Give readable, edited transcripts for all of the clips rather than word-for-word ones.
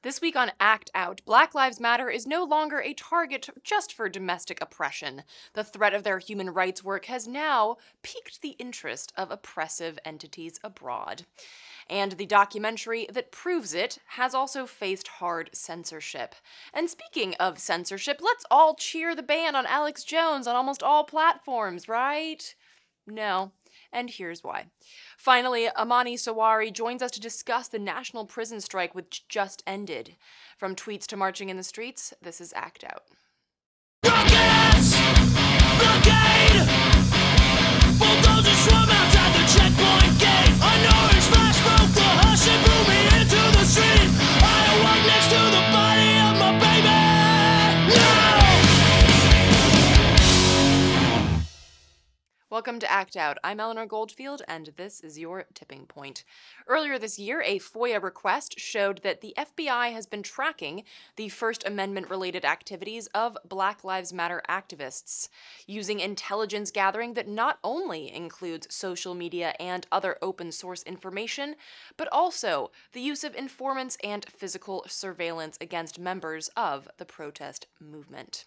This week on Act Out, Black Lives Matter is no longer a target just for domestic oppression. The threat of their human rights work has now piqued the interest of oppressive entities abroad. And the documentary that proves it has also faced hard censorship. And speaking of censorship, let's all cheer the ban on Alex Jones on almost all platforms, right? No. And here's why. Finally, Amani Sawari joins us to discuss the national prison strike which just ended. From tweets to marching in the streets, this is Act Out. Rockets! Blockade! Bulldozers swarm outside the checkpoint gate. A noise flash broke the hush and blew me into the street. I awoke next to the body of my baby. Welcome to Act Out. I'm Eleanor Goldfield, and this is your tipping point. Earlier this year, a FOIA request showed that the FBI has been tracking the First Amendment-related activities of Black Lives Matter activists, using intelligence gathering that not only includes social media and other open-source information, but also the use of informants and physical surveillance against members of the protest movement.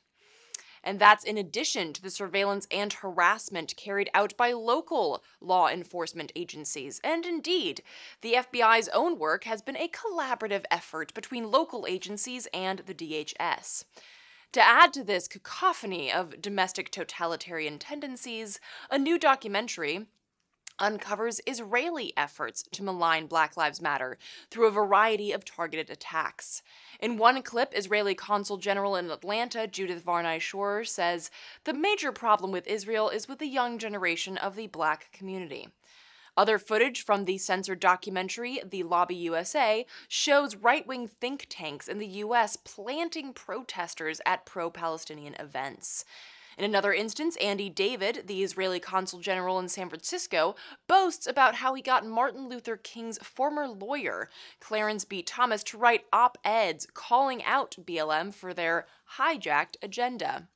And that's in addition to the surveillance and harassment carried out by local law enforcement agencies. And indeed, the FBI's own work has been a collaborative effort between local agencies and the DHS. To add to this cacophony of domestic totalitarian tendencies, a new documentary uncovers Israeli efforts to malign Black Lives Matter through a variety of targeted attacks. In one clip, Israeli Consul General in Atlanta, Judith Varney-Shore, says, "The major problem with Israel is with the young generation of the Black community." Other footage from the censored documentary, The Lobby USA, shows right-wing think tanks in the U.S. planting protesters at pro-Palestinian events. In another instance, Andy David, the Israeli Consul General in San Francisco, boasts about how he got Martin Luther King's former lawyer, Clarence B. Thomas, to write op-eds calling out BLM for their hijacked agenda.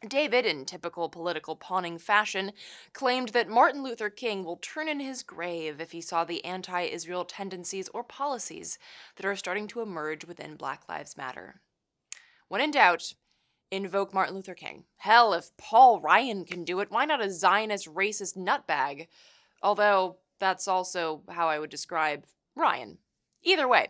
David, in typical political pawning fashion, claimed that Martin Luther King will turn in his grave if he saw the anti-Israel tendencies or policies that are starting to emerge within Black Lives Matter. When in doubt, invoke Martin Luther King. Hell, if Paul Ryan can do it, why not a Zionist racist nutbag? Although, that's also how I would describe Ryan. Either way,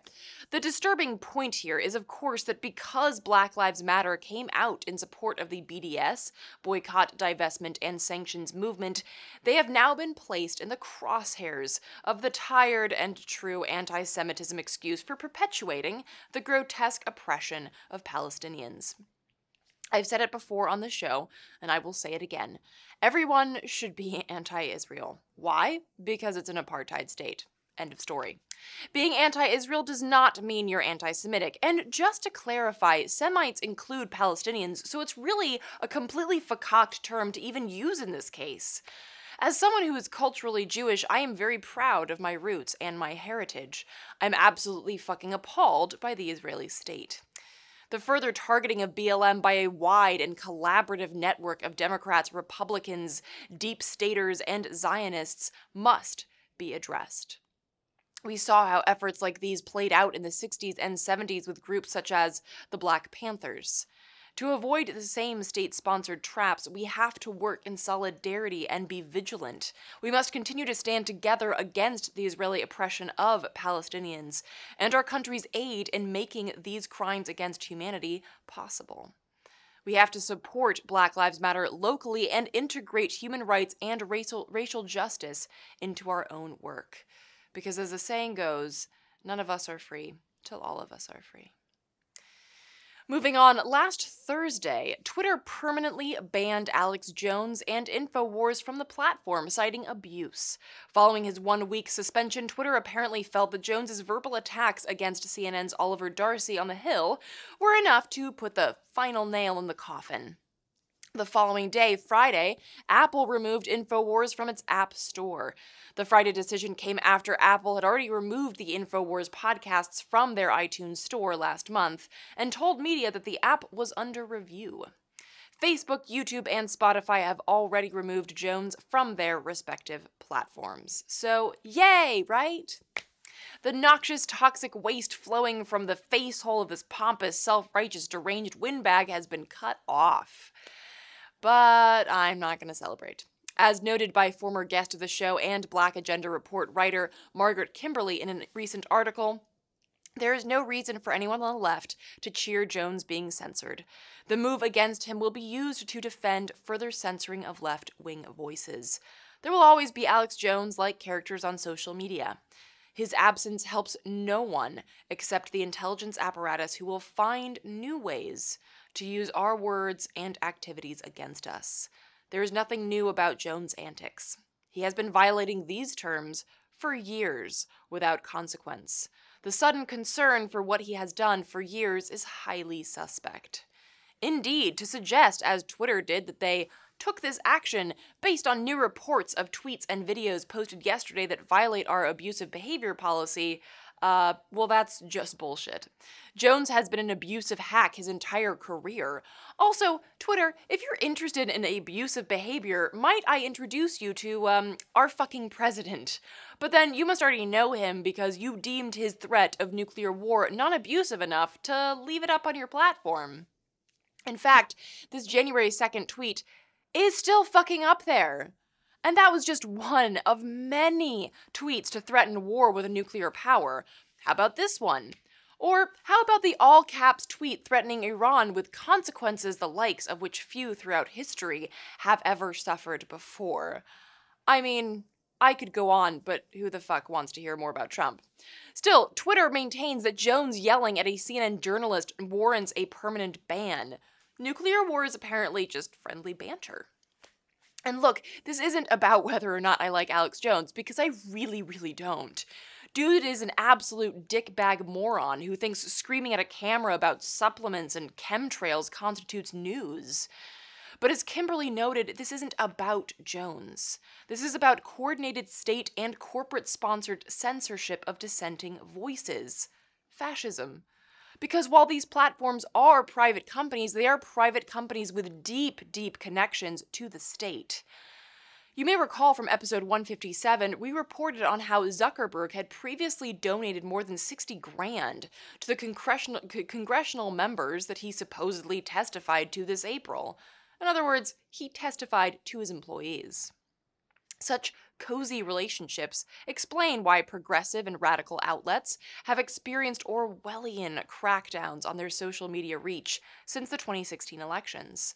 the disturbing point here is, of course, that because Black Lives Matter came out in support of the BDS, Boycott, Divestment, and Sanctions movement, they have now been placed in the crosshairs of the tired and true anti-Semitism excuse for perpetuating the grotesque oppression of Palestinians. I've said it before on the show, and I will say it again. Everyone should be anti-Israel. Why? Because it's an apartheid state. End of story. Being anti-Israel does not mean you're anti-Semitic. And just to clarify, Semites include Palestinians, so it's really a completely fakaked term to even use in this case. As someone who is culturally Jewish, I am very proud of my roots and my heritage. I'm absolutely fucking appalled by the Israeli state. The further targeting of BLM by a wide and collaborative network of Democrats, Republicans, deep staters, and Zionists must be addressed. We saw how efforts like these played out in the 60s and 70s with groups such as the Black Panthers. To avoid the same state-sponsored traps, we have to work in solidarity and be vigilant. We must continue to stand together against the Israeli oppression of Palestinians and our country's aid in making these crimes against humanity possible. We have to support Black Lives Matter locally and integrate human rights and racial justice into our own work. Because as the saying goes, none of us are free till all of us are free. Moving on, last Thursday, Twitter permanently banned Alex Jones and Infowars from the platform, citing abuse. Following his one-week suspension, Twitter apparently felt that Jones's verbal attacks against CNN's Oliver Darcy on the Hill were enough to put the final nail in the coffin. The following day, Friday, Apple removed Infowars from its App Store. The Friday decision came after Apple had already removed the Infowars podcasts from their iTunes store last month and told media that the app was under review. Facebook, YouTube, and Spotify have already removed Jones from their respective platforms. So, yay, right? The noxious, toxic waste flowing from the face hole of this pompous, self-righteous, deranged windbag has been cut off. But I'm not going to celebrate. As noted by former guest of the show and Black Agenda Report writer Margaret Kimberly in a recent article, there is no reason for anyone on the left to cheer Jones being censored. The move against him will be used to defend further censoring of left-wing voices. There will always be Alex Jones-like characters on social media. His absence helps no one except the intelligence apparatus, who will find new ways to use our words and activities against us. There is nothing new about Jones' antics. He has been violating these terms for years without consequence. The sudden concern for what he has done for years is highly suspect. Indeed, to suggest, as Twitter did, that they took this action based on new reports of tweets and videos posted yesterday that violate our abusive behavior policy, well, that's just bullshit. Jones has been an abusive hack his entire career. Also, Twitter, if you're interested in abusive behavior, might I introduce you to, our fucking president? But then you must already know him because you deemed his threat of nuclear war non-abusive enough to leave it up on your platform. In fact, this January 2nd tweet is still fucking up there. And that was just one of many tweets to threaten war with a nuclear power. How about this one? Or how about the all-caps tweet threatening Iran with consequences the likes of which few throughout history have ever suffered before? I mean, I could go on, but who the fuck wants to hear more about Trump? Still, Twitter maintains that Jones yelling at a CNN journalist warrants a permanent ban. Nuclear war is apparently just friendly banter. And look, this isn't about whether or not I like Alex Jones, because I really, really don't. Dude is an absolute dickbag moron who thinks screaming at a camera about supplements and chemtrails constitutes news. But as Kimberly noted, this isn't about Jones. This is about coordinated state and corporate-sponsored censorship of dissenting voices. Fascism. Because while these platforms are private companies, they are private companies with deep, deep connections to the state. You may recall from episode 157, we reported on how Zuckerberg had previously donated more than 60 grand to the congressional members that he supposedly testified to this April. In other words, he testified to his employees. Such cozy relationships explain why progressive and radical outlets have experienced Orwellian crackdowns on their social media reach since the 2016 elections.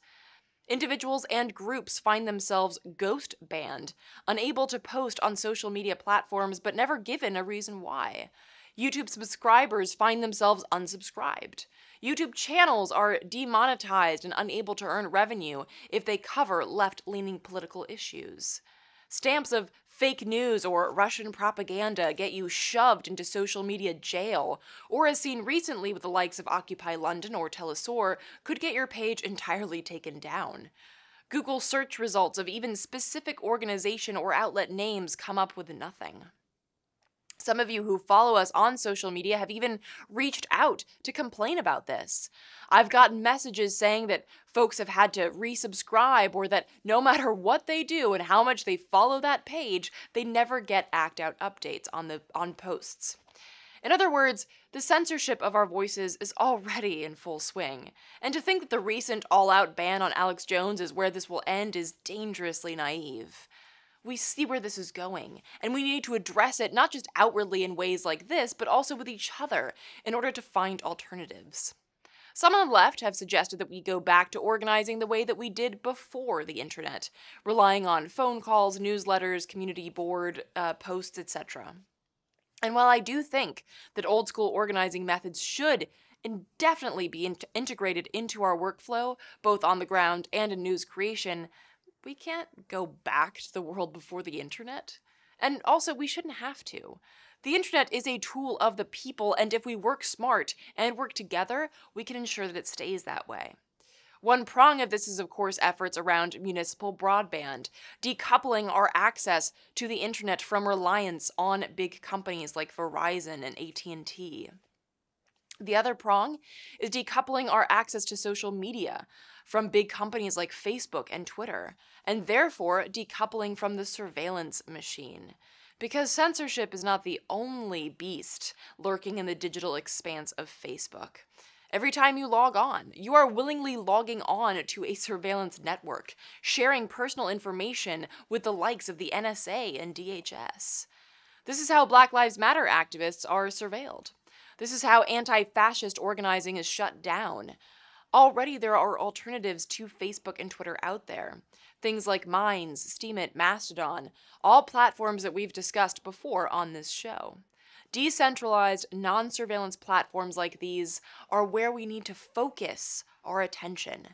Individuals and groups find themselves ghost banned, unable to post on social media platforms but never given a reason why. YouTube subscribers find themselves unsubscribed. YouTube channels are demonetized and unable to earn revenue if they cover left-leaning political issues. Stamps of fake news or Russian propaganda get you shoved into social media jail, or as seen recently with the likes of Occupy London or Telesur, could get your page entirely taken down. Google search results of even specific organization or outlet names come up with nothing. Some of you who follow us on social media have even reached out to complain about this. I've gotten messages saying that folks have had to resubscribe, or that no matter what they do and how much they follow that page, they never get Act Out updates on posts. In other words, the censorship of our voices is already in full swing, and to think that the recent all-out ban on Alex Jones is where this will end is dangerously naive. We see where this is going, and we need to address it not just outwardly in ways like this, but also with each other in order to find alternatives. Some on the left have suggested that we go back to organizing the way that we did before the internet, relying on phone calls, newsletters, community board posts, etc. And while I do think that old school organizing methods should indefinitely be integrated into our workflow, both on the ground and in news creation, we can't go back to the world before the internet. And also, we shouldn't have to. The internet is a tool of the people, and if we work smart and work together, we can ensure that it stays that way. One prong of this is, of course, efforts around municipal broadband, decoupling our access to the internet from reliance on big companies like Verizon and AT&T. The other prong is decoupling our access to social media from big companies like Facebook and Twitter, and therefore decoupling from the surveillance machine. Because censorship is not the only beast lurking in the digital expanse of Facebook. Every time you log on, you are willingly logging on to a surveillance network, sharing personal information with the likes of the NSA and DHS. This is how Black Lives Matter activists are surveilled. This is how anti-fascist organizing is shut down. Already there are alternatives to Facebook and Twitter out there. Things like Minds, Steemit, Mastodon, all platforms that we've discussed before on this show. Decentralized, non-surveillance platforms like these are where we need to focus our attention.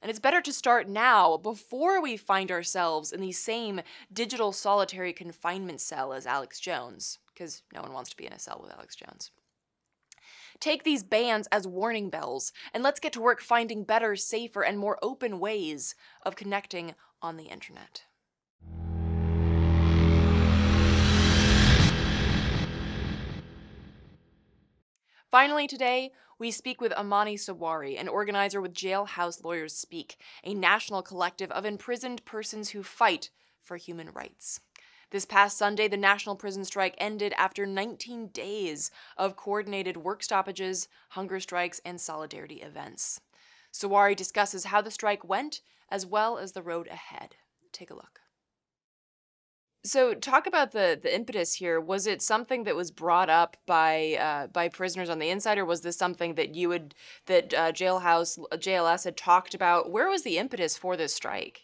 And it's better to start now, before we find ourselves in the same digital solitary confinement cell as Alex Jones, because no one wants to be in a cell with Alex Jones. Take these bans as warning bells, and let's get to work finding better, safer, and more open ways of connecting on the internet. Finally today, we speak with Amani Sawari, an organizer with Jailhouse Lawyers Speak, a national collective of imprisoned persons who fight for human rights. This past Sunday, the national prison strike ended after 19 days of coordinated work stoppages, hunger strikes, and solidarity events. Sawari discusses how the strike went, as well as the road ahead. Take a look. So, talk about the impetus here. Was it something that was brought up by prisoners on the inside, or was this something that JLS had talked about? Where was the impetus for this strike?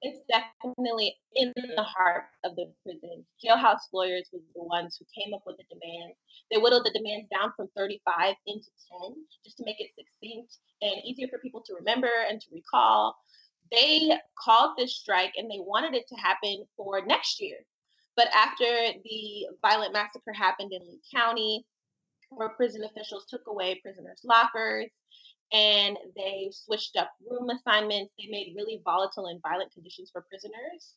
It's definitely in the heart of the prison. Jailhouse lawyers was the ones who came up with the demands. They whittled the demands down from 35 into 10 just to make it succinct and easier for people to remember and to recall. They called this strike and they wanted it to happen for next year. But after the violent massacre happened in Lee County, where prison officials took away prisoners' lockers and they switched up room assignments. They made really volatile and violent conditions for prisoners.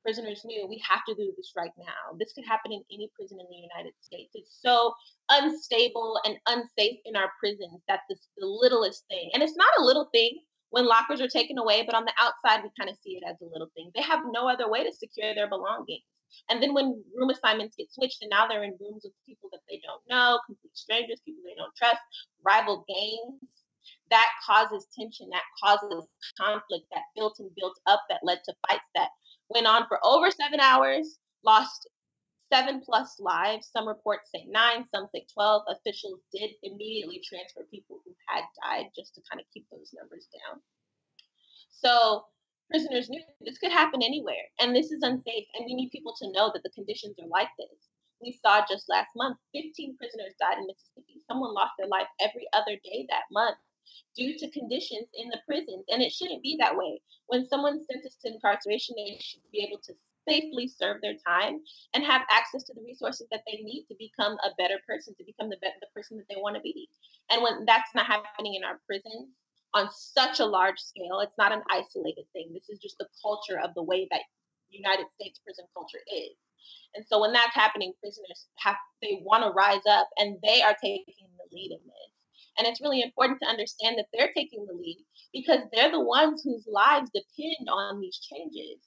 Prisoners knew we have to do the strike now. This could happen in any prison in the United States. It's so unstable and unsafe in our prisons that this the littlest thing, and it's not a little thing when lockers are taken away, but on the outside we kind of see it as a little thing. They have no other way to secure their belongings. And then when room assignments get switched and now they're in rooms with people that they don't know, complete strangers, people they don't trust, rival gangs, that causes tension, that causes conflict, that built and built up, that led to fights that went on for over 7 hours, lost 7+ lives. Some reports say 9, some say 12. Officials did immediately transfer people who had died just to kind of keep those numbers down. So prisoners knew this could happen anywhere, and this is unsafe, and we need people to know that the conditions are like this. We saw just last month, 15 prisoners died in Mississippi. Someone lost their life every other day that month due to conditions in the prisons, and it shouldn't be that way. When someone's sentenced to incarceration, they should be able to safely serve their time and have access to the resources that they need to become a better person, to become the person that they want to be. And when that's not happening in our prisons, on such a large scale. It's not an isolated thing. This is just the culture of the way that United States prison culture is. And so when that's happening, they want to rise up and they are taking the lead in this. And it's really important to understand that they're taking the lead because they're the ones whose lives depend on these changes.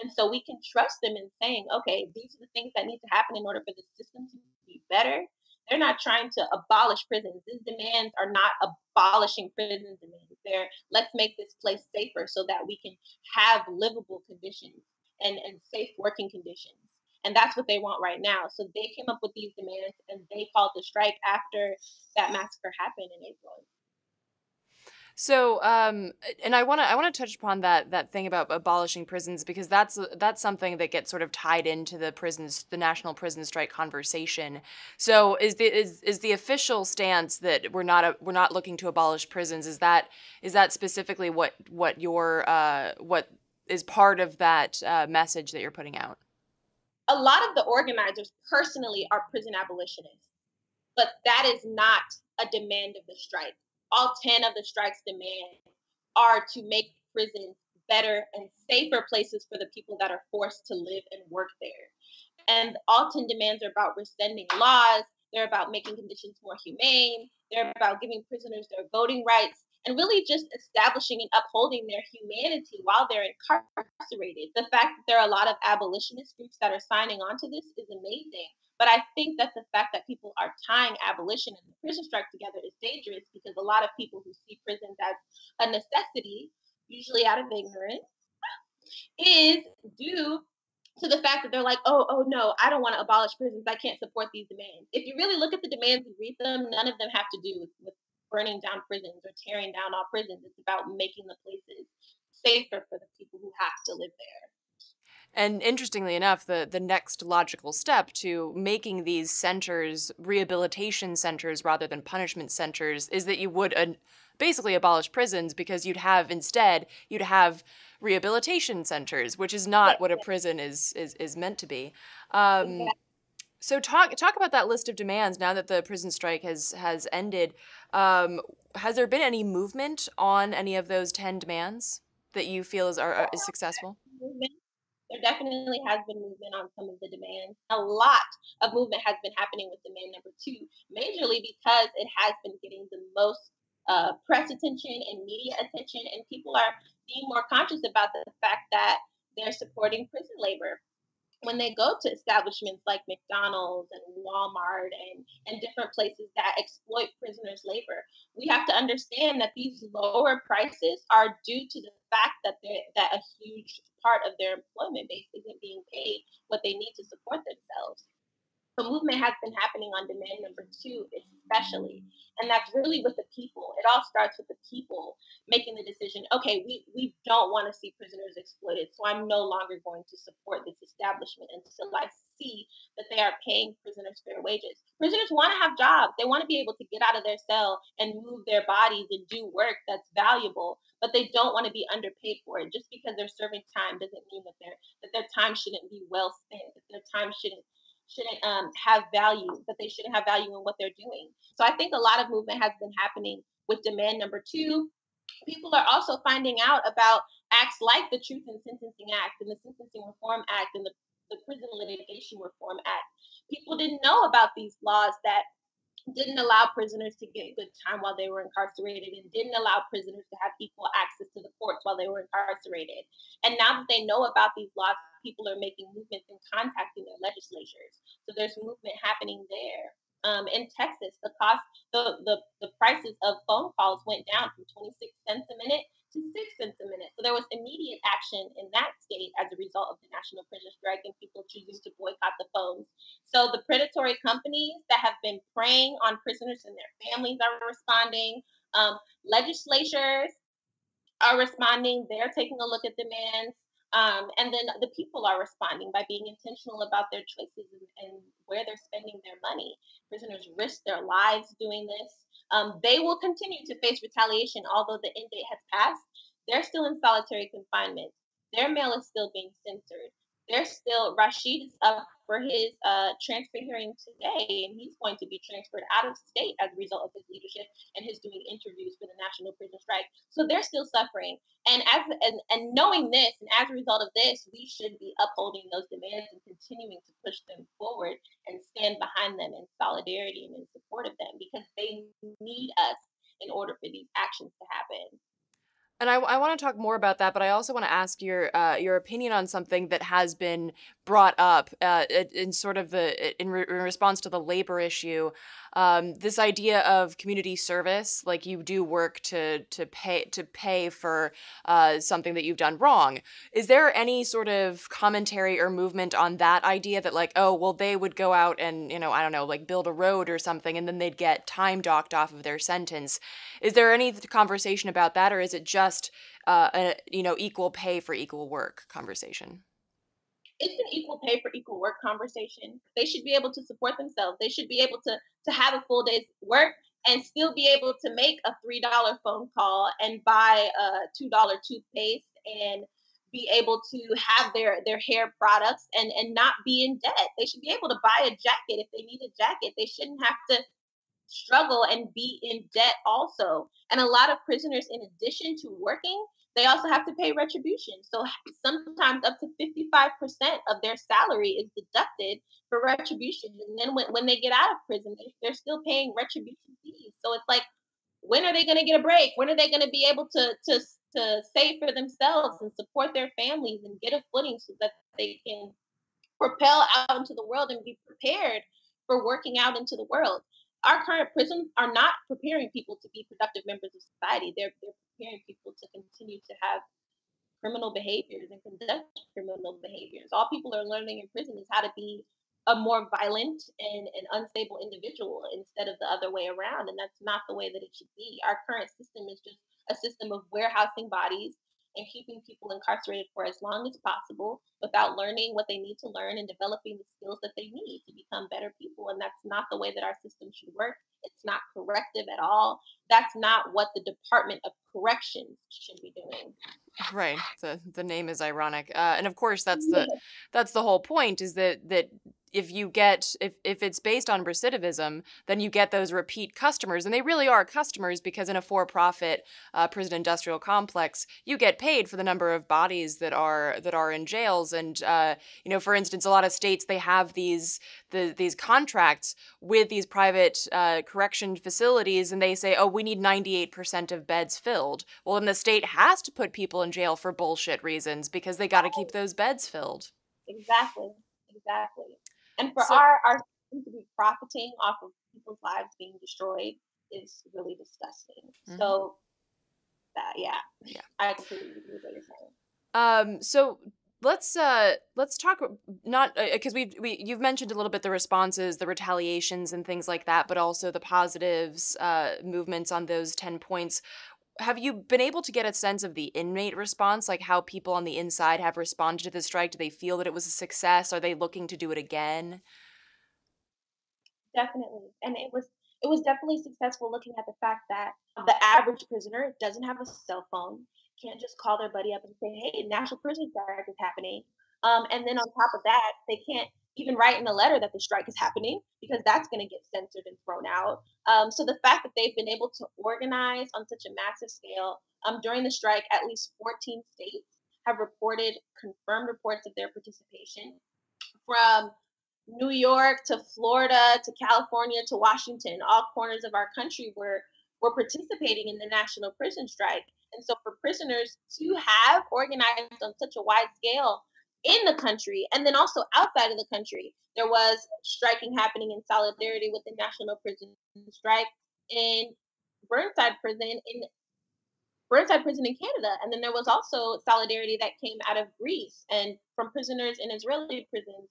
And so we can trust them in saying, okay, these are the things that need to happen in order for the system to be better. They're not trying to abolish prisons. These demands are not abolishing prison demands. They're let's make this place safer so that we can have livable conditions and safe working conditions. And that's what they want right now. So they came up with these demands and they called the strike after that massacre happened in April. So, and I want to touch upon that thing about abolishing prisons because that's something that gets sort of tied into the national prison strike conversation. So, is the official stance that we're not looking to abolish prisons? Is that specifically what is part of that message that you're putting out? A lot of the organizers personally are prison abolitionists, but that is not a demand of the strike. All 10 of the strike's demands are to make prisons better and safer places for the people that are forced to live and work there. And all 10 demands are about rescinding laws. They're about making conditions more humane. They're about giving prisoners their voting rights. and really just establishing and upholding their humanity while they're incarcerated. The fact that there are a lot of abolitionist groups that are signing on to this is amazing. But I think that the fact that people are tying abolition and the prison strike together is dangerous, because a lot of people who see prisons as a necessity, usually out of ignorance, is due to the fact that they're like, oh no, I don't want to abolish prisons. I can't support these demands. If you really look at the demands and read them, none of them have to do with burning down prisons or tearing down all prisons. It's about making the places safer for the people who have to live there. And interestingly enough, the next logical step to making these centers rehabilitation centers rather than punishment centers is that you would basically abolish prisons, because you'd have rehabilitation centers, which is not what a prison is meant to be. Exactly. So talk about that list of demands now that the prison strike has ended. Has there been any movement on any of those 10 demands that you feel is successful? Movement. There definitely has been movement on some of the demands. A lot of movement has been happening with demand number two, majorly because it has been getting the most press attention and media attention, and people are being more conscious about the fact that they're supporting prison labor when they go to establishments like McDonald's and Walmart and different places that exploit prisoners' labor. We have to understand that these lower prices are due to the fact that that a huge part of their employment base isn't being paid what they need to support themselves. The movement has been happening on demand number two, especially. And that's really with the people. It all starts with the people making the decision, okay, we don't want to see prisoners exploited, so I'm no longer going to support this establishment until I see that they are paying prisoners fair wages. Prisoners want to have jobs. They want to be able to get out of their cell and move their bodies and do work that's valuable, but they don't want to be underpaid for it. Just because they're serving time doesn't mean that their time shouldn't be well spent, that their time shouldn't have value, that they shouldn't have value in what they're doing. So I think a lot of movement has been happening with demand number two. People are also finding out about acts like the Truth in Sentencing Act and the Sentencing Reform Act and the Prison Litigation Reform Act. People didn't know about these laws that didn't allow prisoners to get good time while they were incarcerated, and didn't allow prisoners to have equal access to the courts while they were incarcerated. And now that they know about these laws, people are making movements and contacting their legislatures. So there's movement happening there. In Texas, the prices of phone calls went down from 26 cents a minute to 6 cents a minute. So there was immediate action in that state as a result of the national prison strike and people choosing to boycott the phones. So the predatory companies that have been preying on prisoners and their families are responding. Legislatures are responding. They're taking a look at demands. And then the people are responding by being intentional about their choices and where they're spending their money. Prisoners risk their lives doing this. They will continue to face retaliation, although the end date has passed. They're still in solitary confinement. Their mail is still being censored. Rashid is up for his transfer hearing today, and he's going to be transferred out of state as a result of his leadership and his doing interviews for the national prison strike. So they're still suffering. And knowing this, and as a result of this, we should be upholding those demands and continuing to push them forward and stand behind them in solidarity and in support of them, because they need us in order for these actions to happen. And I want to talk more about that, but I also want to ask your opinion on something that has been brought up in sort of in response to the labor issue. This idea of community service, like you do work to pay for something that you've done wrong. Is there any sort of commentary or movement on that idea that, like, oh well, they would go out and, I don't know, like build a road or something, and then they'd get time docked off of their sentence? Is there any conversation about that, or is it just equal pay for equal work conversation? It's an equal pay for equal work conversation. They should be able to support themselves. They should be able to have a full day's work and still be able to make a $3 phone call and buy a $2 toothpaste and be able to have their hair products and not be in debt. They should be able to buy a jacket if they need a jacket. They shouldn't have to struggle and be in debt also. And a lot of prisoners, in addition to working, they also have to pay retribution. So sometimes up to 55% of their salary is deducted for retribution. And then when they get out of prison, they're still paying retribution fees. So it's like, when are they going to get a break? When are they going to be able to save for themselves and support their families and get a footing so that they can propel out into the world and be prepared for working out into the world? Our current prisons are not preparing people to be productive members of society. They're preparing people to continue to have criminal behaviors and conduct criminal behaviors. All people are learning in prison is how to be a more violent and unstable individual instead of the other way around. And that's not the way that it should be. Our current system is just a system of warehousing bodies and keeping people incarcerated for as long as possible without learning what they need to learn and developing the skills that they need to become better people. And that's not the way that our system should work. It's not corrective at all. That's not what the Department of Corrections should be doing. Right. The name is ironic. And of course that's the whole point, is that if you get if it's based on recidivism, then you get those repeat customers, and they really are customers, because in a for-profit prison industrial complex, you get paid for the number of bodies that are in jails. And for instance, a lot of states, they have these contracts with these private correction facilities, and they say, oh, we need 98% of beds filled. Well, then the state has to put people in jail for bullshit reasons, because they got to keep those beds filled. Exactly. And for So, our system to be profiting off of people's lives being destroyed is really disgusting. So that, yeah. I completely agree with what you're saying. So let's talk, not because you've mentioned a little bit the responses, the retaliations and things like that, but also the positives, movements on those 10 points. Have you been able to get a sense of the inmate response, like how people on the inside have responded to the strike? Do they feel that it was a success? Are they looking to do it again? Definitely. And it was definitely successful, looking at the fact that the average prisoner doesn't have a cell phone, can't just call their buddy up and say, "Hey, national prison strike is happening." And then on top of that, they can't even write in a letter that the strike is happening because that's going to get censored and thrown out. So the fact that they've been able to organize on such a massive scale during the strike, at least 14 states have reported confirmed reports of their participation, from New York to Florida to California to Washington. All corners of our country were participating in the national prison strike. And so for prisoners to have organized on such a wide scale in the country and then also outside of the country, there was striking happening in solidarity with the national prison strike in Burnside Prison in Canada. And then there was also solidarity that came out of Greece and from prisoners in Israeli prisons,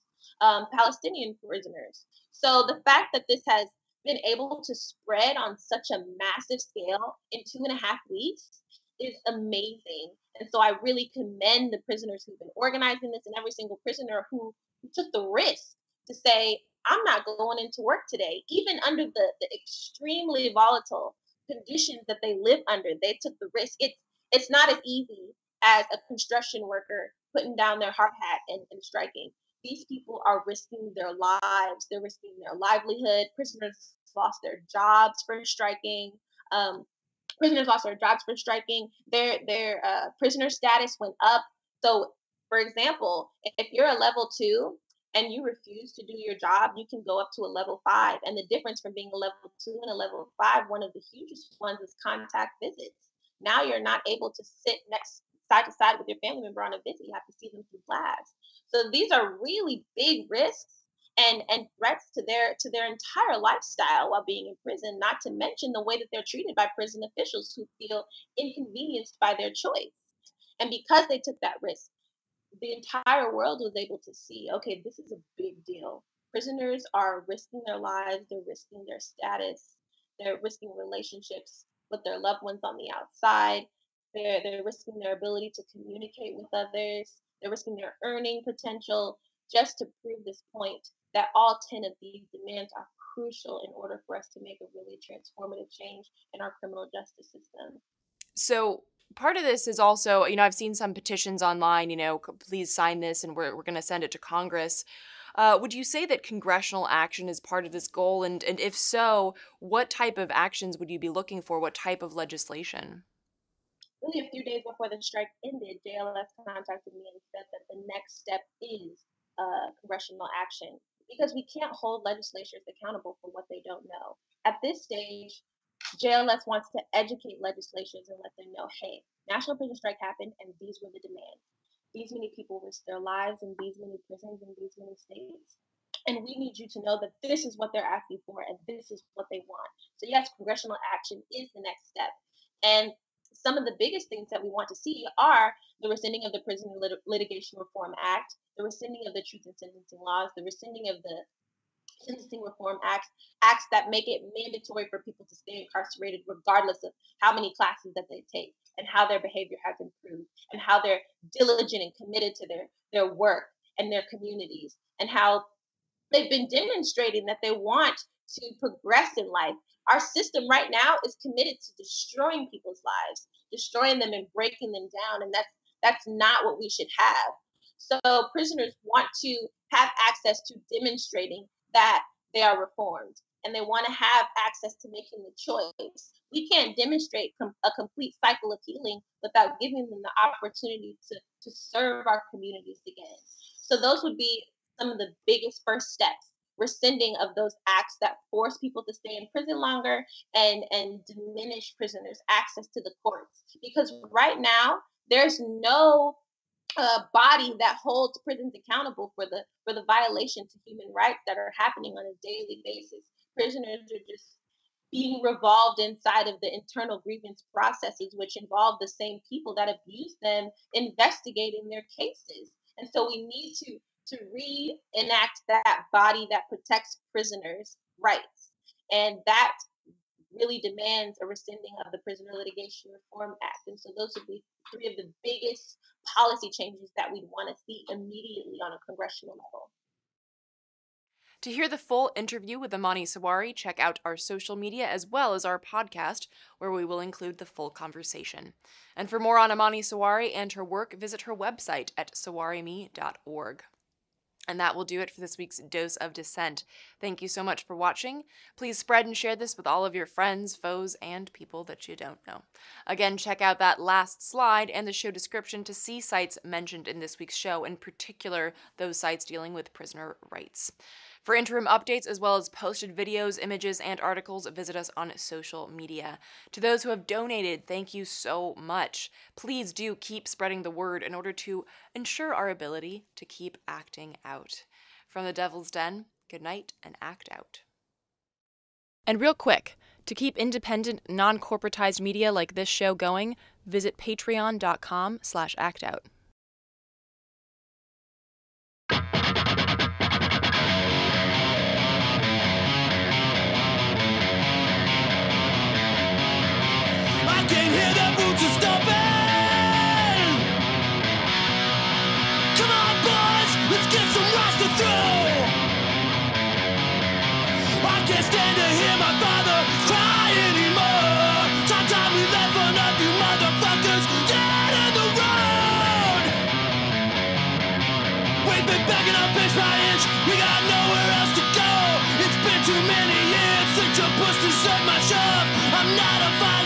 Palestinian prisoners. So the fact that this has been able to spread on such a massive scale in 2.5 weeks is amazing. And so I really commend the prisoners who've been organizing this, and every single prisoner who took the risk to say, I'm not going into work today, even under the extremely volatile conditions that they live under. They took the risk. It's not as easy as a construction worker putting down their hard hat and striking. These people are risking their lives. They're risking their livelihood. Um, Prisoners lost their jobs for striking. Their prisoner status went up. So, for example, if you're a level 2 and you refuse to do your job, you can go up to a level 5. And the difference from being a level 2 and a level 5, one of the hugest ones is contact visits. Now you're not able to sit next side to side with your family member on a visit. You have to see them through glass. So these are really big risks and threats to their entire lifestyle while being in prison, not to mention the way that they're treated by prison officials who feel inconvenienced by their choice. And because they took that risk, the entire world was able to see, okay, this is a big deal. Prisoners are risking their lives, they're risking their status, they're risking relationships with their loved ones on the outside, they're risking their ability to communicate with others, they're risking their earning potential just to prove this point that all 10 of these demands are crucial in order for us to make a really transformative change in our criminal justice system. So part of this is also, I've seen some petitions online, please sign this and we're going to send it to Congress. Would you say that congressional action is part of this goal? And if so, what type of actions would you be looking for? What type of legislation? Really, a few days before the strike ended, JLS contacted me and said that the next step is congressional action because we can't hold legislatures accountable for what they don't know. At this stage, JLS wants to educate legislatures and let them know, hey, national prison strike happened and these were the demands. These many people risked their lives in these many prisons in these many states. And we need you to know that this is what they're asking for and this is what they want. So yes, congressional action is the next step. And some of the biggest things that we want to see are the rescinding of the Prison Litigation Reform Act, the rescinding of the Truth in Sentencing laws, the rescinding of the Sentencing Reform acts that make it mandatory for people to stay incarcerated regardless of how many classes that they take and how their behavior has improved and how they're diligent and committed to their work and their communities and how they've been demonstrating that they want to progress in life. Our system right now is committed to destroying people's lives, destroying them and breaking them down, and that's not what we should have. So prisoners want to have access to demonstrating that they are reformed, and they want to have access to making the choice. We can't demonstrate a complete cycle of healing without giving them the opportunity to serve our communities again. So those would be some of the biggest first steps, rescinding of those acts that force people to stay in prison longer and diminish prisoners' access to the courts. Because right now, there's no body that holds prisons accountable for the violations of human rights that are happening on a daily basis. Prisoners are just being revolved inside of the internal grievance processes, which involve the same people that abuse them investigating their cases. And so we need to reenact that body that protects prisoners' rights. And that really demands a rescinding of the Prisoner Litigation Reform Act. And so those would be three of the biggest policy changes that we'd want to see immediately on a congressional level. To hear the full interview with Amani Sawari, check out our social media as well as our podcast, where we will include the full conversation. And for more on Amani Sawari and her work, visit her website at sawarime.org. And that will do it for this week's Dose of Dissent. Thank you so much for watching. Please spread and share this with all of your friends, foes, and people that you don't know. Again, check out that last slide and the show description to see sites mentioned in this week's show, in particular those sites dealing with prisoner rights. For interim updates as well as posted videos, images, and articles, visit us on social media. To those who have donated, thank you so much. Please do keep spreading the word in order to ensure our ability to keep acting out. From the Devil's Den, good night and act out. And real quick, to keep independent, non-corporatized media like this show going, visit patreon.com/actout. Stand to hear my father cry anymore. Time we left one of you motherfuckers dead in the road. We've been begging up inch by inch, we got nowhere else to go. It's been too many years since you pushed and said my shove. I'm not a fighter.